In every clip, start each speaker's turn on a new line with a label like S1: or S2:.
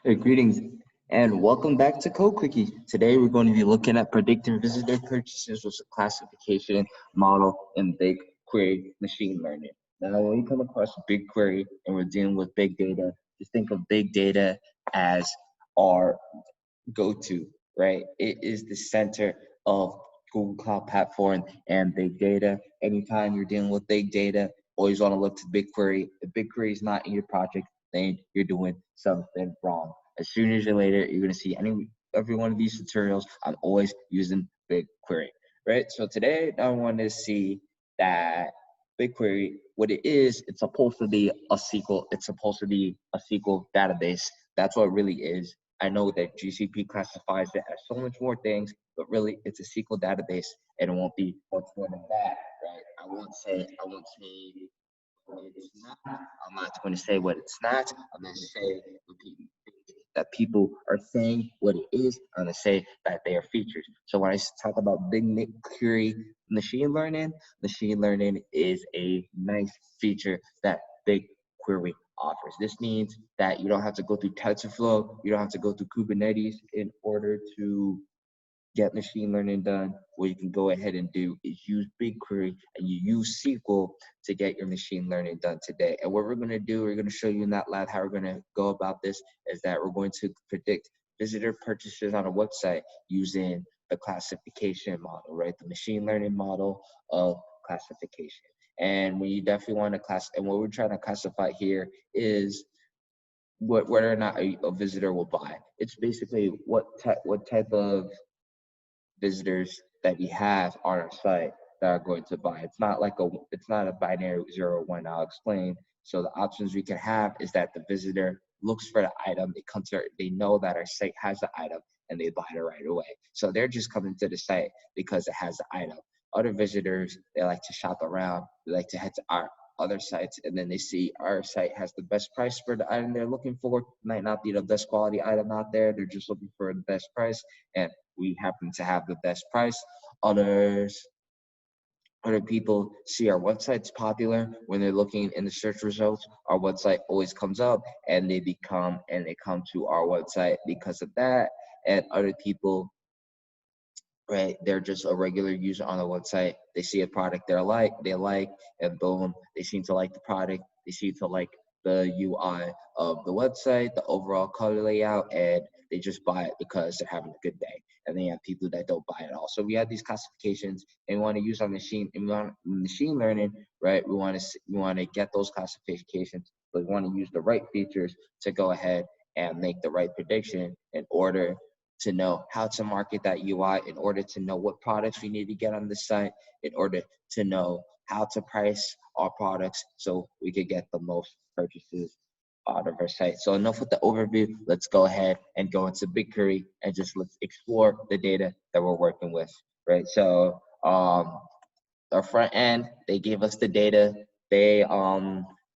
S1: Hey, greetings and welcome back to Code Quickie. Today we're going to be looking at predicting visitor purchases with a classification model in BigQuery machine learning. Now, when we come across BigQuery and we're dealing with big data, just think of big data as our go-to, right? It is the center of Google Cloud Platform and big data. Anytime you're dealing with big data, always want to look to BigQuery. If BigQuery is not in your project, then you're doing something wrong. As soon as you're later, you're going to see every one of these tutorials. I'm always using BigQuery, right? So today I want to see that BigQuery, what it is, it's supposed to be a SQL. It's supposed to be a SQL database. That's what it really is. I know that GCP classifies it as so much more things, but really it's a SQL database, and it won't be much more than that, right? I won't say what it's not. I'm not going to say what it's not. I'm going to say that people are saying what it is. I'm going to say that they are features. So when I talk about BigQuery machine learning is a nice feature that BigQuery offers. This means that you don't have to go through TensorFlow, you don't have to go through Kubernetes in order to get machine learning done. What you can go ahead and do is use BigQuery and you use SQL to get your machine learning done today. And what we're going to do, we're going to show you in that lab how we're going to go about this is that we're going to predict visitor purchases on a website using the classification model, right? The machine learning model of classification. And when you definitely want to and what we're trying to classify here is whether or not a visitor will buy. It's basically what type of visitors that we have on our site that are going to buy. It's not a binary 0 or 1. I'll explain. So the options we can have is that the visitor looks for the item, they know that our site has the item and they buy it right away. So they're just coming to the site because it has the item. Other visitors, they like to shop around, they like to head to our other sites, and then they see our site has the best price for the item they're looking for. Might not be the best quality item out there, they're just looking for the best price, and we happen to have the best price. Other people see our website's popular. When they're looking in the search results, our website always comes up, and they come to our website because of that. And other people, right, they're just a regular user on the website. They see a product they like, and boom, they seem to like the product. They seem to like the UI of the website, the overall color layout, and they just buy it because they're having a good day. And then you have people that don't buy it all. So we have these classifications, and we want to use our machine learning, right? We want to get those classifications, but we want to use the right features to go ahead and make the right prediction in order to know how to market that UI, in order to know what products we need to get on the site, in order to know how to price our products so we could get the most purchases out of our site. So enough with the overview. Let's go ahead and go into BigQuery and just let's explore the data that we're working with, right? So our front end, they gave us the data. They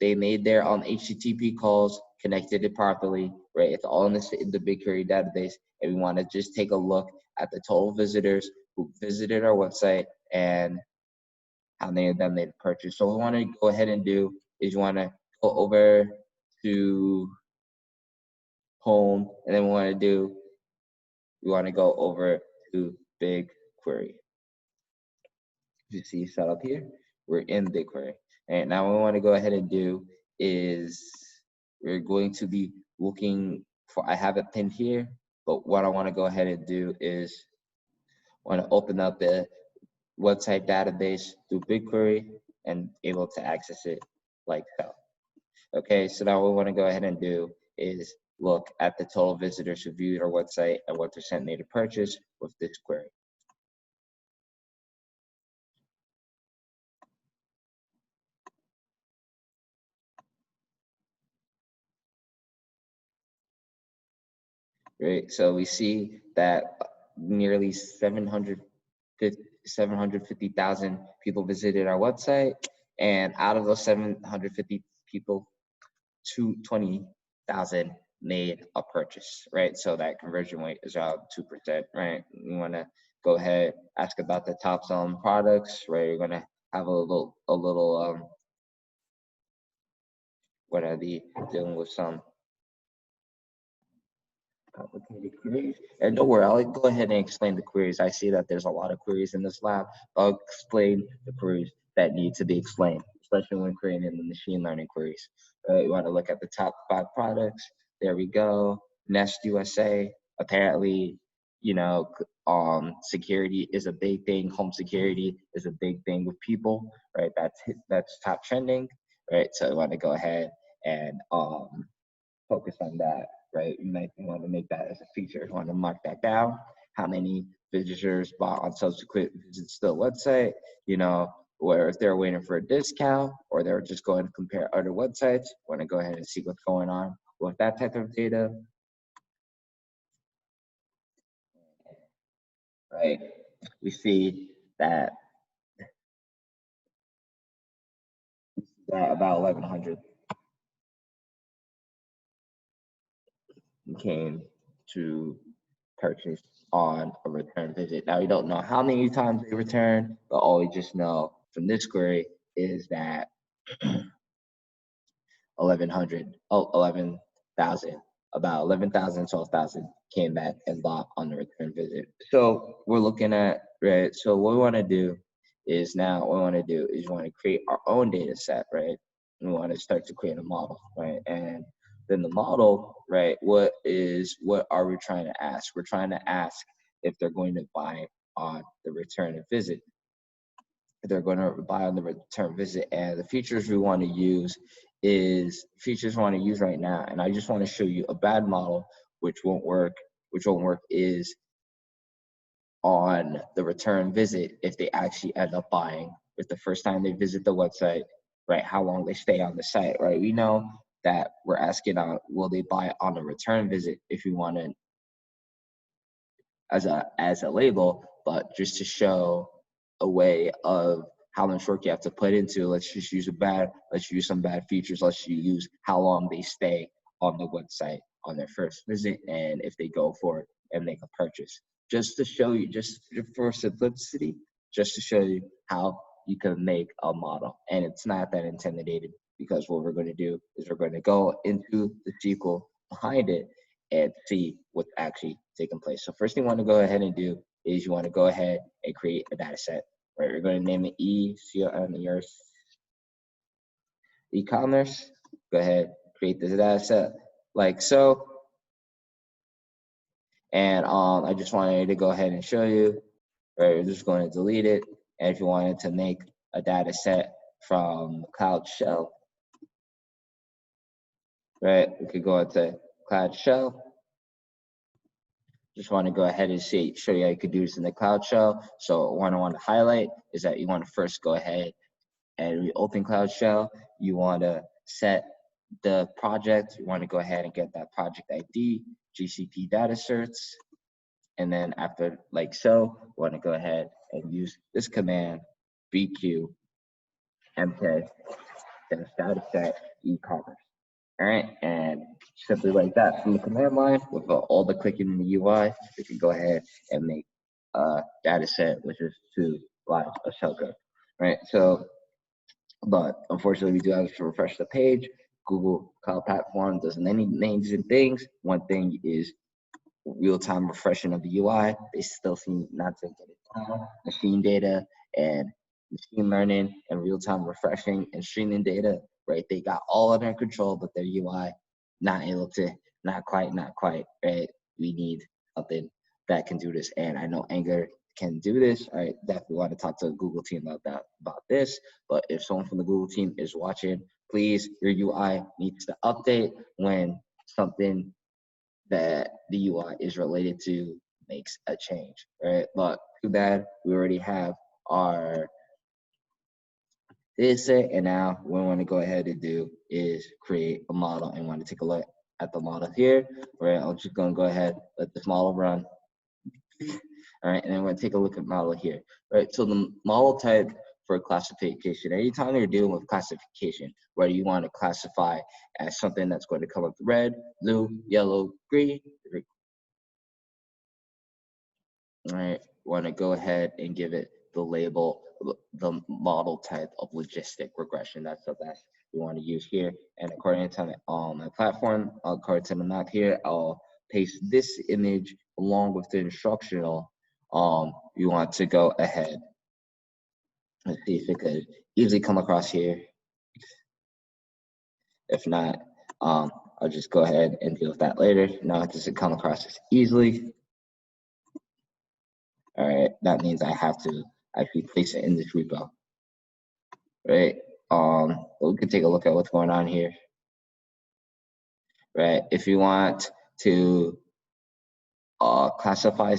S1: made their HTTP calls, connected it properly, right? It's all in the BigQuery database, and we want to just take a look at the total visitors who visited our website and how many of them made a purchase. So what we want to go ahead and do is you want to go over to home, and then we want to go over to BigQuery. You see set up here, we're in BigQuery. And now what we want to go ahead and do is we're going to be looking for, I have it pinned here, but what I want to go ahead and do is want to open up the website database through BigQuery and able to access it like so. Okay, so now what we want to go ahead and do is look at the total visitors who viewed our website and what percent made a purchase with this query. Right, so we see that nearly 750,000 people visited our website, and out of those 750 people, 220,000 made a purchase, right? So that conversion rate is around 2%, right? We want to go ahead, ask about the top selling products, right? We're going to have a little going to be dealing with some Complicated queries. And don't worry, I'll go ahead and explain the queries. I see that there's a lot of queries in this lab. I'll explain the queries that need to be explained, especially when creating the machine learning queries. You want to look at the top 5 products. There we go. Nest USA. Apparently, you know, security is a big thing. Home security is a big thing with people, right? That's top trending, right? So I want to go ahead and focus on that, right? You might want to make that as a feature. You want to mark that down. How many visitors bought on subsequent visits to the website, you know, or if they're waiting for a discount or they're just going to compare other websites, want to go ahead and see what's going on with that type of data, right? We see that, about 1,100 came to purchase on a return visit. Now, we don't know how many times they returned, but all we just know from this query is that 1,100, 11,000, about 11,000, 12,000 came back and bought on the return visit. So we're looking at, right? So what we want to do is we want to create our own data set, right? We want to start to create a model, right? And then the model, right? What are we trying to ask? We're trying to ask if they're going to buy on the return visit. They're going to buy on the return visit, and the features we want to use right now. And I just want to show you a bad model which won't work is on the return visit if they actually end up buying with the first time they visit the website, right? How long they stay on the site, right? We know that we're asking on will they buy on the return visit if we want to as a label, but just to show a way of how much work you have to put into. Let's use some bad features. Let's use how long they stay on the website on their first visit, and if they go for it and make a purchase. Just to show you, just for simplicity, just to show you how you can make a model. And it's not that intimidating, because what we're going to do is we're going to go into the SQL behind it and see what's actually taking place. So first thing you want to go ahead and do is you want to go ahead and create a data set. Right, we're going to name it e-commerce. Go ahead, create this data set like so. And I just wanted to go ahead and show you. Right, we're just going to delete it. And if you wanted to make a data set from Cloud Shell, right, we could go into Cloud Shell. Just want to go ahead and show you how you could do this in the Cloud Shell. So what I want to highlight is that you want to first go ahead and reopen Cloud Shell. You want to set the project. You want to go ahead and get that project ID, GCP data certs. And then after like so, you want to go ahead and use this command, BigQuery ML data set e-commerce. All right, and simply like that from the command line with all the clicking in the UI, we can go ahead and make a data set, which is to live a shellcode. Right, so, but unfortunately we do have to refresh the page. Google Cloud Platform doesn't any names and things. One thing is real-time refreshing of the UI. They still seem not to get it down. Machine data and machine learning and real-time refreshing and streaming data, right? They got all under control, but their UI not quite, right? We need something that can do this. And I know Angular can do this. I definitely want to talk to the Google team about this. But if someone from the Google team is watching, please, your UI needs to update when something that the UI is related to makes a change, right? But too bad, we already have our data set, and now what we want to go ahead and do is create a model and want to take a look at the model here. Right, I'm just going to go ahead, let this model run. All right, and then we're going to take a look at model here. Right, so the model type for classification, anytime you're dealing with classification, whether you want to classify as something that's going to come up red, blue, yellow, green, all right, want to go ahead and give it the label, the model type of logistic regression. That's the best we want to use here. And according to my platform, according to the map here, I'll paste this image along with the instructional, you want to go ahead. Let's see if it could easily come across here. If not, I'll just go ahead and deal with that later. Now it doesn't come across as easily. All right, that means I have to actually place it in this repo, right? But we can take a look at what's going on here, right? If you want to classify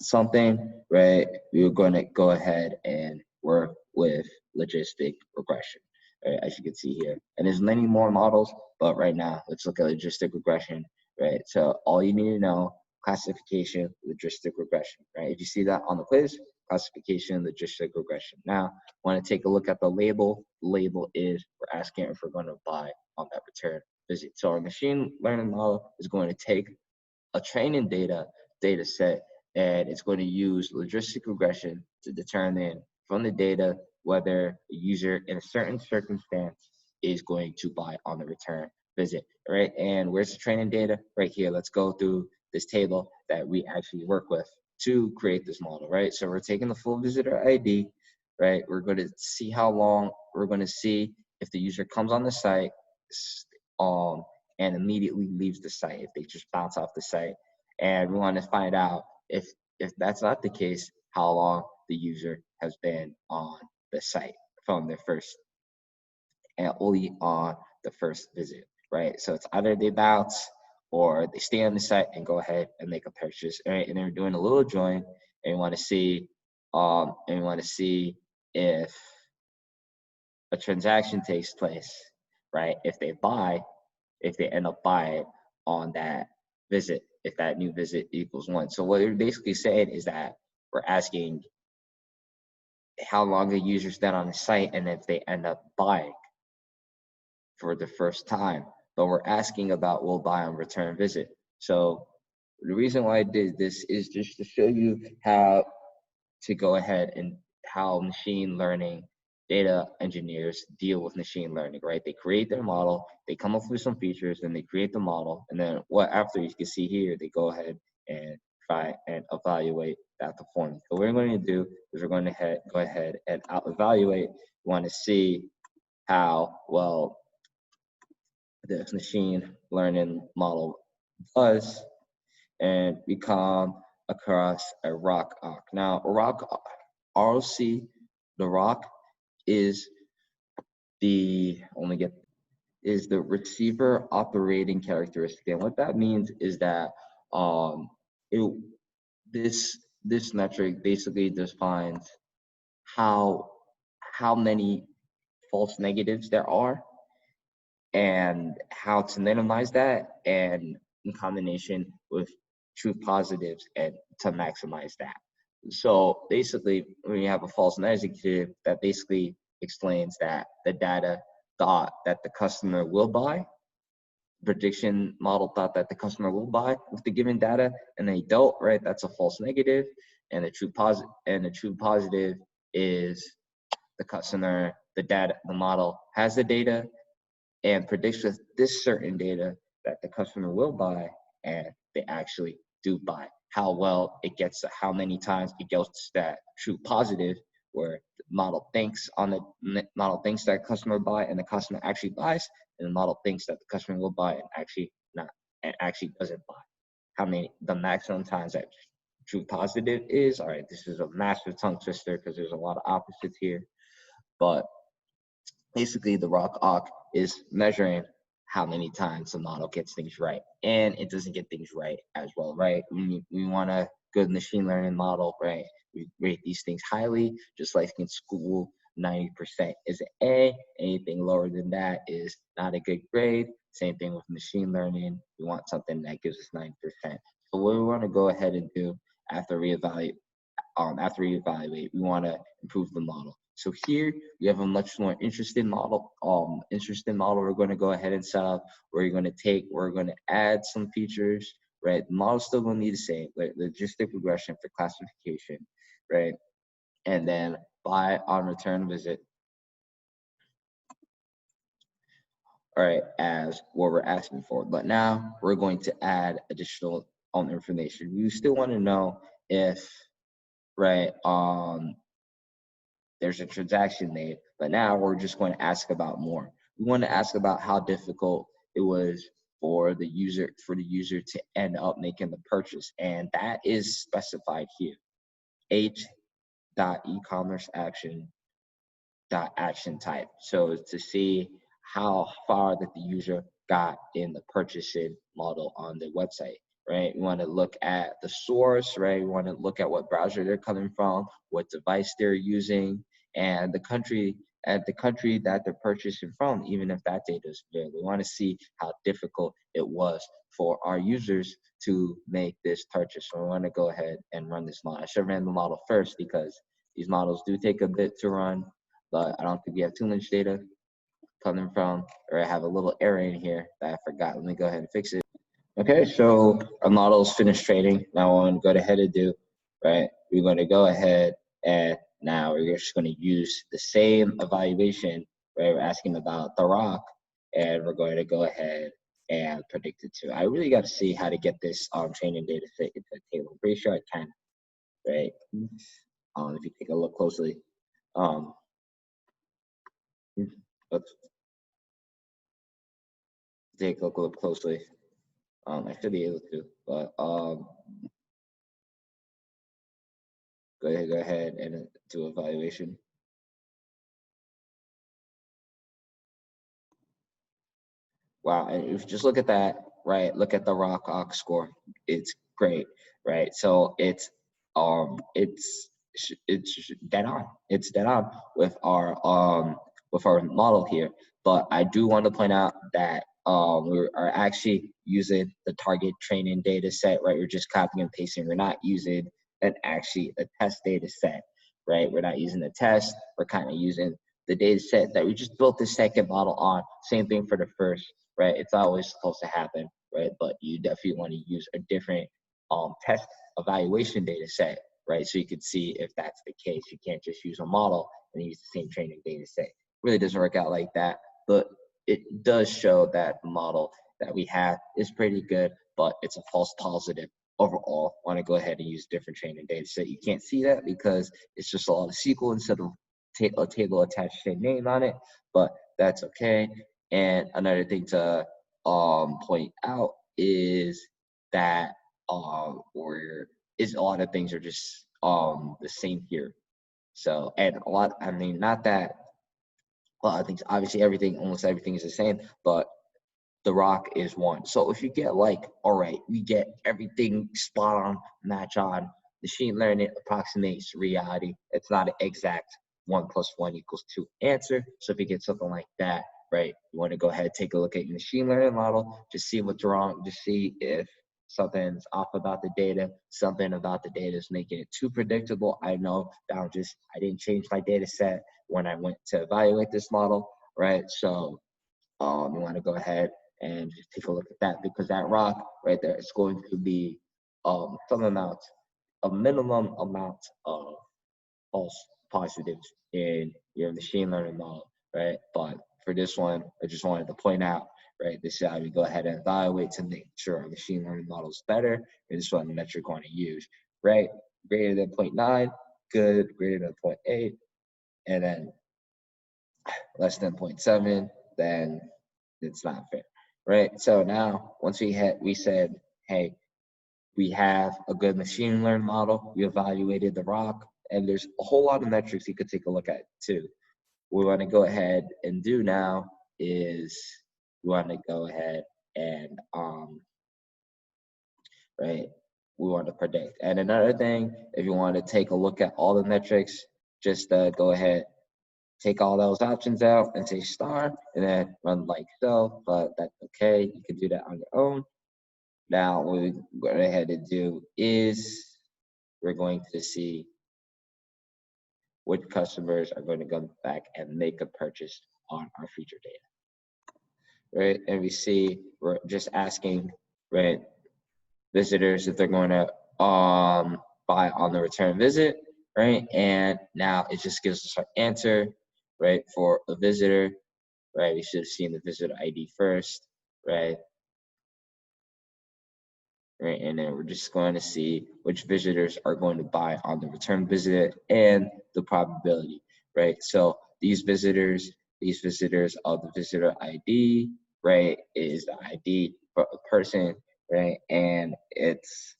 S1: something, right, we're going to go ahead and work with logistic regression, right, as you can see here. And there's many more models, but right now, let's look at logistic regression, right? So all you need to know, classification, logistic regression, right? If you see that on the quiz, classification, logistic regression. Now, want to take a look at the label. The label is, we're asking if we're going to buy on that return visit. So our machine learning model is going to take a training data set, and it's going to use logistic regression to determine from the data whether a user in a certain circumstance is going to buy on the return visit, right? And where's the training data? Right here. Let's go through this table that we actually work with to create this model, right? So we're taking the full visitor ID, right? We're going to see how long, we're going to see if the user comes on the site, and immediately leaves the site, if they just bounce off the site. And we want to find out if that's not the case, how long the user has been on the site from their first, and only on the first visit, right? So it's either they bounce or they stay on the site and go ahead and make a purchase, right? And they're doing a little join, and you want to see if a transaction takes place, right? If they end up buying on that visit, if that new visit equals 1. So what we're basically saying is that we're asking how long a user spent on the site and if they end up buying for the first time. But we're asking about will buy on return visit. So the reason why I did this is just to show you how to go ahead and how machine learning data engineers deal with machine learning, right? They create their model, they come up with some features, then they create the model, and then after you can see here, they go ahead and try and evaluate that performance. So what we're going to do is we're going to go ahead and evaluate. We want to see how well this machine learning model does, and we come across a ROC. Now, ROC, the ROC is the receiver operating characteristic, and what that means is that this metric basically defines how many false negatives there are and how to minimize that, and in combination with true positives and to maximize that. So basically, when you have a false negative, that basically explains that the data thought that the customer will buy, prediction model thought that the customer will buy with the given data, and they don't, right? That's a false negative. And the true positive is the model has the data and predicts with this certain data that the customer will buy, and they actually do buy. How well it gets, how many times it gets that true positive, where the model thinks that customer buy and the customer actually buys, and the model thinks that the customer will buy and actually doesn't buy. How many, the maximum times that true positive is. All right, this is a massive tongue twister because there's a lot of opposites here, but basically the ROC is measuring how many times the model gets things right, and it doesn't get things right as well, right? We want a good machine learning model, right? We rate these things highly, just like in school. 90% is an A. Anything lower than that is not a good grade. Same thing with machine learning. We want something that gives us 90%. So what we want to go ahead and do after we evaluate, we want to improve the model. So here we have a much more interesting model. We're going to go ahead and set up. We're going to add some features, right? The model's still going to be the same, like logistic regression for classification, right? And then buy on return visit. right, as what we're asking for. But now we're going to add additional information. We still want to know if, right, there's a transaction made, but now we're just going to ask about more. We want to ask about how difficult it was for the user to end up making the purchase, and that is specified here. H.ecommerce action type. So to see how far that the user got in the purchasing model on the website, right? We want to look at the source, right? We want to look at what browser they're coming from, what device they're using, and the country that they're purchasing from, even if that data is there. We want to see how difficult it was for our users to make this purchase. So we want to go ahead and run this model. I should have ran the model first because these models do take a bit to run, but I don't think we have too much data coming from, or I have a little error in here that I forgot. Let me go ahead and fix it. Okay, so our model is finished training. Now I want to go ahead and do, right? We're going to go ahead and now we're just going to use the same evaluation, right? We're asking about the rock, and we're going to go ahead and predict it too. I really got to see how to get this training data set into a table. I'm pretty sure I can, right? If you take a look closely. Let's take a look closely. I should be able to, but go ahead and do evaluation. Wow, and if you just look at that, right? Look at the rock ox score. It's great, right? So it's dead on. It's dead on with our model here. But I do want to point out that we are actually using the target training data set, right? We're just copying and pasting. We're not using a test data set, right? We're not using the test. We're kind of using the data set that we just built the second model on. Same thing for the first, right? It's always supposed to happen, right? But you definitely want to use a different test evaluation data set, right? So you can see if that's the case. You can't just use a model and use the same training data set. It really doesn't work out like that, but it does show that the model that we have is pretty good, but it's a false positive overall. Want to go ahead and use different training data set. You can't see that because it's just a lot of SQL instead of a table attached to a name on it, but that's okay. And another thing to point out is that a lot of things are just the same here. So, and a lot, I mean, not that a lot of things, obviously almost everything is the same, but the rock is one. So if you get like, all right, we get everything spot on, match on, machine learning approximates reality. It's not an exact 1 + 1 = 2 answer. So if you get something like that, right, you want to go ahead, take a look at your machine learning model, just see what's wrong, just see if something's off about the data, something about the data is making it too predictable. I know that I didn't change my data set when I went to evaluate this model, right? So you want to go ahead and just take a look at that, because that rock right there is going to be a minimum amount of false positives in your machine learning model, right? But for this one, I just wanted to point out, right, this is how we go ahead and evaluate to make sure our machine learning model is better, and this is what metric we're going to use, right? Greater than 0.9, good, greater than 0.8, and then less than 0.7, then it's not fair, right? So now, once we said, hey, we have a good machine learning model, we evaluated the rock, and there's a whole lot of metrics you could take a look at too. What we want to go ahead and do now is we want to go ahead and right, we want to predict. And another thing, if you want to take a look at all the metrics, just go ahead, take all those options out and say star, and then run like so, but that's okay. You can do that on your own. Now, what we're going ahead to do is we're going to see which customers are going to come back and make a purchase on our feature data, right? And we see we're just asking, right, visitors if they're going to buy on the return visit, right? And now it just gives us our answer, right, for a visitor, right? We should have seen the visitor ID first, right? Right, and then we're just going to see which visitors are going to buy on the return visit and the probability, right? So these visitors of the visitor ID, right, is the ID for a person, right, and it's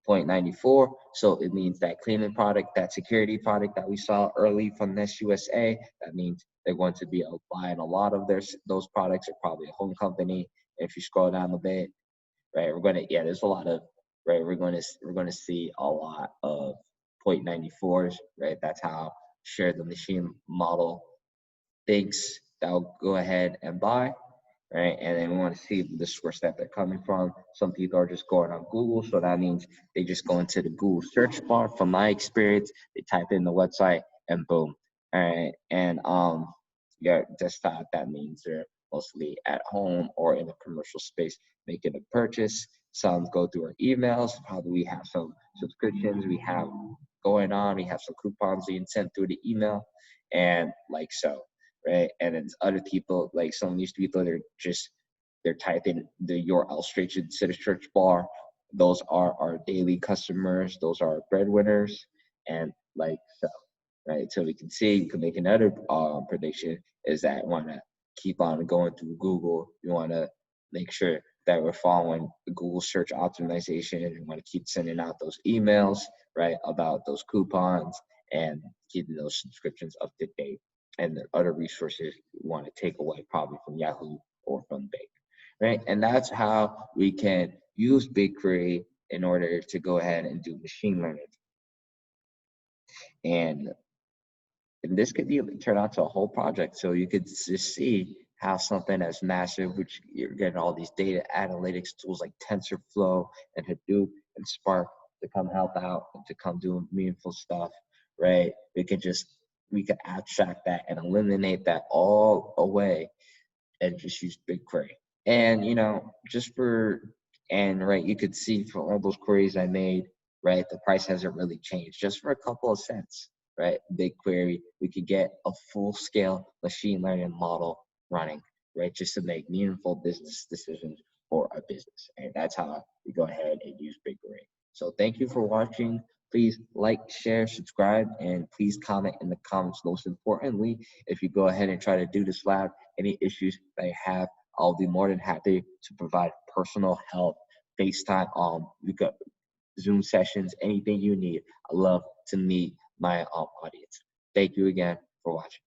S1: 0.94. So it means that cleaning product, that security product that we saw early from Nest USA, that means they're going to be buying a lot of those products. Are probably a home company. And if you scroll down a bit, right, there's a lot of, right, we're going to see a lot of 0.94s, right? That's how share the machine model thinks they'll go ahead and buy, right? And then we want to see the source that they're coming from. Some people are just going on Google, so that means they just go into the Google search bar. From my experience, they type in the website and boom. All right, and yeah, desktop, that means they're mostly at home or in a commercial space making a purchase. Some go through our emails. Probably we have some subscriptions we have going on. We have some coupons being sent through the email, and like so, right? And then other people, like some of these people, they're typing the URL straight to the search bar. Those are our daily customers. Those are our breadwinners, and like so, right? So we can see, you can make another prediction is that we want to keep on going through Google. We want to make sure that we're following the Google search optimization, and we want to keep sending out those emails, right, about those coupons and keeping those subscriptions up to date. And the other resources we want to take away probably from Yahoo or from Bing, right? And that's how we can use BigQuery in order to go ahead and do machine learning. And this could be turn out to a whole project. So you could just see how something as massive, which you're getting all these data analytics tools like TensorFlow and Hadoop and Spark to come help out and to come do meaningful stuff, right? We could abstract that and eliminate that all away and just use BigQuery. And right, you could see for all those queries I made, right, the price hasn't really changed, just for a couple of cents, right? BigQuery, we could get a full scale machine learning model running, right, just to make meaningful business decisions for a business. And that's how we go ahead and use BigQuery. So thank you for watching. Please like, share, subscribe, and please comment in the comments. Most importantly, if you go ahead and try to do this lab, any issues that you have, I'll be more than happy to provide personal help, FaceTime, we got Zoom sessions, anything you need. I love to meet my audience. Thank you again for watching.